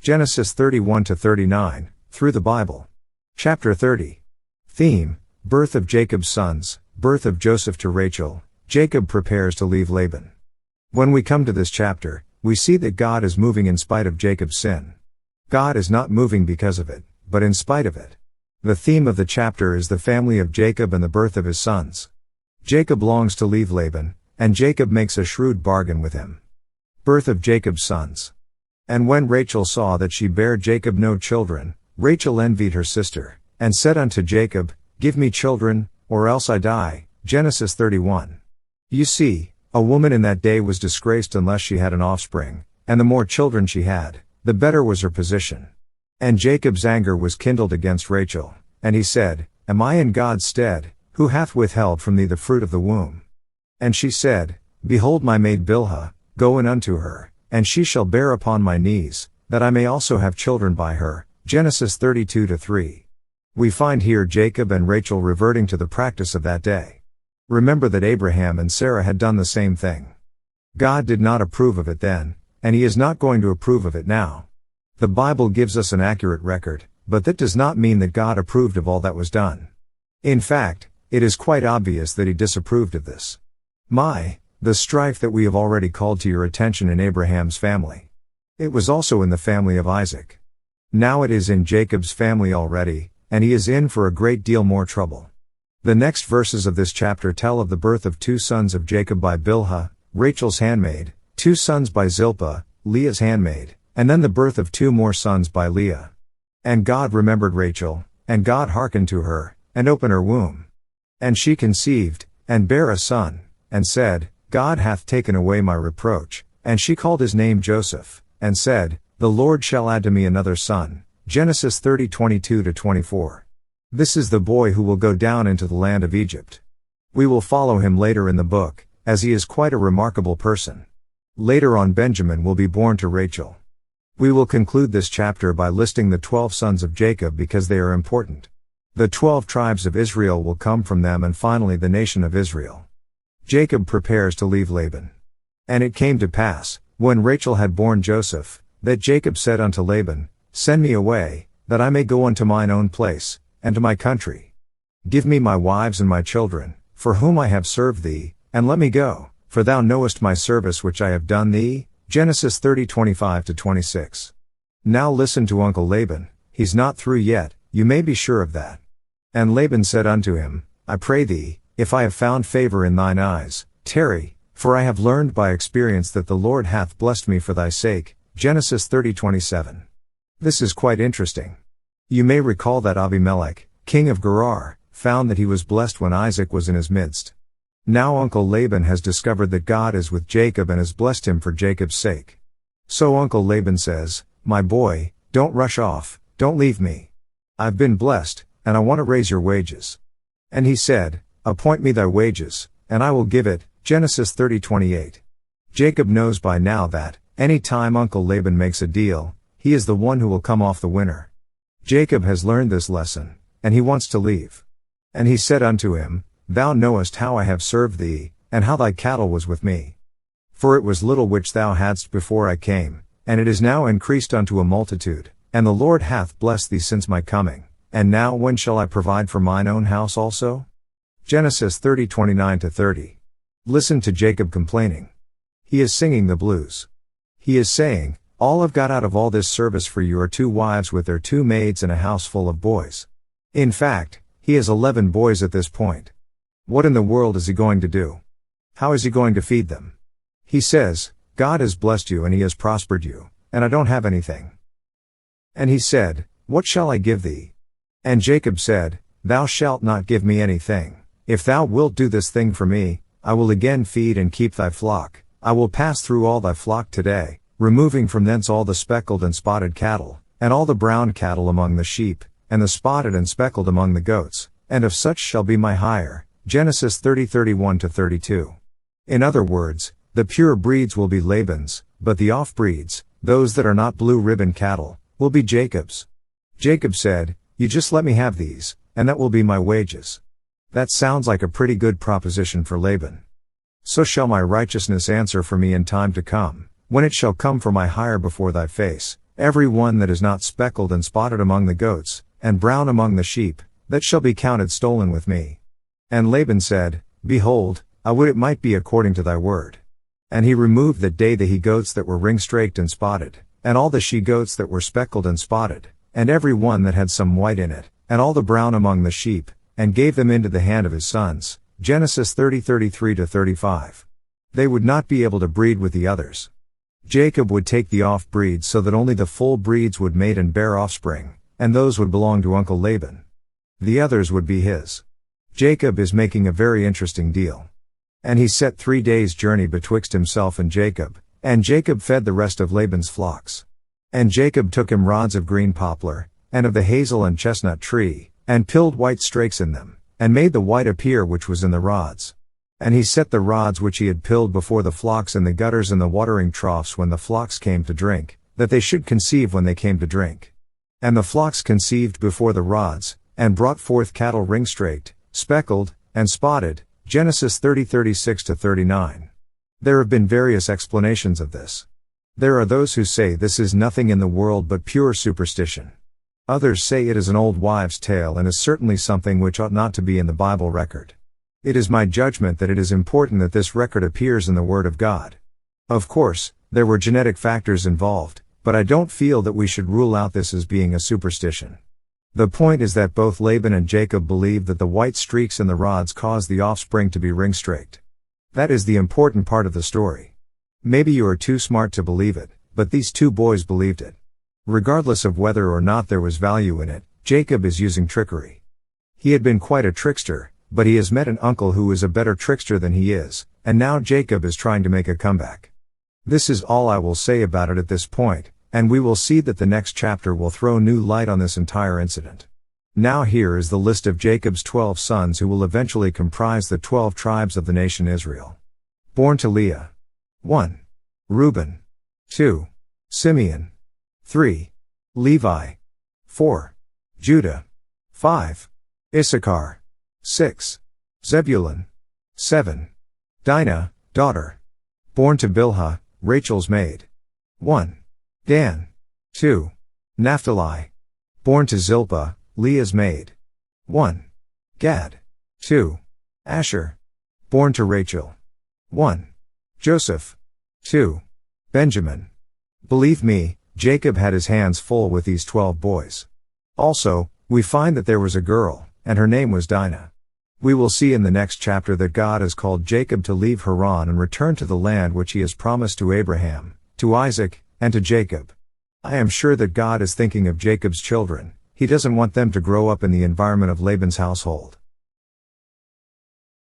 Genesis 31-39, through the Bible. Chapter 30. Theme: Birth of Jacob's sons, birth of Joseph to Rachel. Jacob prepares to leave Laban. When we come to this chapter, we see that God is moving in spite of Jacob's sin. God is not moving because of it, but in spite of it. The theme of the chapter is the family of Jacob and the birth of his sons. Jacob longs to leave Laban, and Jacob makes a shrewd bargain with him. Birth of Jacob's sons. And when Rachel saw that she bare Jacob no children, Rachel envied her sister, and said unto Jacob, Give me children, or else I die. Genesis 31. You see, a woman in that day was disgraced unless she had an offspring, and the more children she had, the better was her position. And Jacob's anger was kindled against Rachel, and he said, Am I in God's stead, who hath withheld from thee the fruit of the womb? And she said, Behold my maid Bilhah, go in unto her, and she shall bear upon my knees, that I may also have children by her. Genesis 32-3. We find here Jacob and Rachel reverting to the practice of that day. Remember that Abraham and Sarah had done the same thing. God did not approve of it then, and he is not going to approve of it now. The Bible gives us an accurate record, but that does not mean that God approved of all that was done. In fact, it is quite obvious that he disapproved of this. The strife that we have already called to your attention in Abraham's family. It was also in the family of Isaac. Now it is in Jacob's family already, and he is in for a great deal more trouble. The next verses of this chapter tell of the birth of 2 sons of Jacob by Bilhah, Rachel's handmaid, 2 sons by Zilpah, Leah's handmaid, and then the birth of 2 more sons by Leah. And God remembered Rachel, and God hearkened to her, and opened her womb. And she conceived, and bare a son, and said, God hath taken away my reproach, and she called his name Joseph, and said, The Lord shall add to me another son. Genesis 30:22-24. This is the boy who will go down into the land of Egypt. We will follow him later in the book, as he is quite a remarkable person. Later on Benjamin will be born to Rachel. We will conclude this chapter by listing the 12 sons of Jacob because they are important. The 12 tribes of Israel will come from them, and finally the nation of Israel. Jacob prepares to leave Laban. And it came to pass, when Rachel had borne Joseph, that Jacob said unto Laban, Send me away, that I may go unto mine own place, and to my country. Give me my wives and my children, for whom I have served thee, and let me go, for thou knowest my service which I have done thee. Genesis 30:25-26. Now listen to Uncle Laban, he's not through yet, you may be sure of that. And Laban said unto him, I pray thee, if I have found favor in thine eyes, tarry, for I have learned by experience that the Lord hath blessed me for thy sake. Genesis 30:27. This is quite interesting. You may recall that Abimelech, king of Gerar, found that he was blessed when Isaac was in his midst. Now Uncle Laban has discovered that God is with Jacob and has blessed him for Jacob's sake. So Uncle Laban says, My boy, don't rush off, don't leave me. I've been blessed, and I want to raise your wages. And he said, Appoint me thy wages, and I will give it. Genesis 30:28. Jacob knows by now that, any time Uncle Laban makes a deal, he is the one who will come off the winner. Jacob has learned this lesson, and he wants to leave. And he said unto him, Thou knowest how I have served thee, and how thy cattle was with me. For it was little which thou hadst before I came, and it is now increased unto a multitude, and the Lord hath blessed thee since my coming. And now when shall I provide for mine own house also? Genesis 30:29-30. Listen to Jacob complaining. He is singing the blues. He is saying, All I've got out of all this service for you are 2 wives with their 2 maids and a house full of boys. In fact, he has 11 boys at this point. What in the world is he going to do? How is he going to feed them? He says, God has blessed you and he has prospered you, and I don't have anything. And he said, What shall I give thee? And Jacob said, Thou shalt not give me anything. If thou wilt do this thing for me, I will again feed and keep thy flock. I will pass through all thy flock today, removing from thence all the speckled and spotted cattle, and all the brown cattle among the sheep, and the spotted and speckled among the goats, and of such shall be my hire. Genesis 30:31-32. In other words, the pure breeds will be Laban's, but the off-breeds, those that are not blue ribbon cattle, will be Jacob's. Jacob said, You just let me have these, and that will be my wages. That sounds like a pretty good proposition for Laban. So shall my righteousness answer for me in time to come, when it shall come for my hire before thy face. every one that is not speckled and spotted among the goats, and brown among the sheep, that shall be counted stolen with me. And Laban said, Behold, I would it might be according to thy word. And he removed that day the he-goats that were ring-straked and spotted, and all the she-goats that were speckled and spotted, and every one that had some white in it, and all the brown among the sheep, and gave them into the hand of his sons. Genesis 30:33-35. They would not be able to breed with the others. Jacob would take the off-breeds so that only the full breeds would mate and bear offspring, and those would belong to Uncle Laban. The others would be his. Jacob is making a very interesting deal. And he set 3 days' journey betwixt himself and Jacob fed the rest of Laban's flocks. And Jacob took him rods of green poplar, and of the hazel and chestnut tree, and pilled white strakes in them, and made the white appear which was in the rods. And he set the rods which he had pilled before the flocks in the gutters and the watering troughs when the flocks came to drink, that they should conceive when they came to drink. And the flocks conceived before the rods, and brought forth cattle ring-straked, speckled, and spotted. Genesis 30:36-39. There have been various explanations of this. There are those who say this is nothing in the world but pure superstition. Others say it is an old wives' tale and is certainly something which ought not to be in the Bible record. It is my judgment that it is important that this record appears in the Word of God. Of course, there were genetic factors involved, but I don't feel that we should rule out this as being a superstition. The point is that both Laban and Jacob believed that the white streaks in the rods caused the offspring to be ring-straked. That is the important part of the story. Maybe you are too smart to believe it, but these two boys believed it. Regardless of whether or not there was value in it, Jacob is using trickery. He had been quite a trickster, but he has met an uncle who is a better trickster than he is, and now Jacob is trying to make a comeback. This is all I will say about it at this point, and we will see that the next chapter will throw new light on this entire incident. Now here is the list of Jacob's 12 sons who will eventually comprise the 12 tribes of the nation Israel. Born to Leah. 1. Reuben. 2. Simeon. 3. Levi. 4. Judah. 5. Issachar. 6. Zebulun. 7. Dinah, daughter. Born to Bilhah, Rachel's maid. 1. Dan. 2. Naphtali. Born to Zilpah, Leah's maid. 1. Gad. 2. Asher. Born to Rachel. 1. Joseph. 2. Benjamin. Believe me, Jacob had his hands full with these 12 boys. Also, we find that there was a girl, and her name was Dinah. We will see in the next chapter that God has called Jacob to leave Haran and return to the land which he has promised to Abraham, to Isaac, and to Jacob. I am sure that God is thinking of Jacob's children. He doesn't want them to grow up in the environment of Laban's household.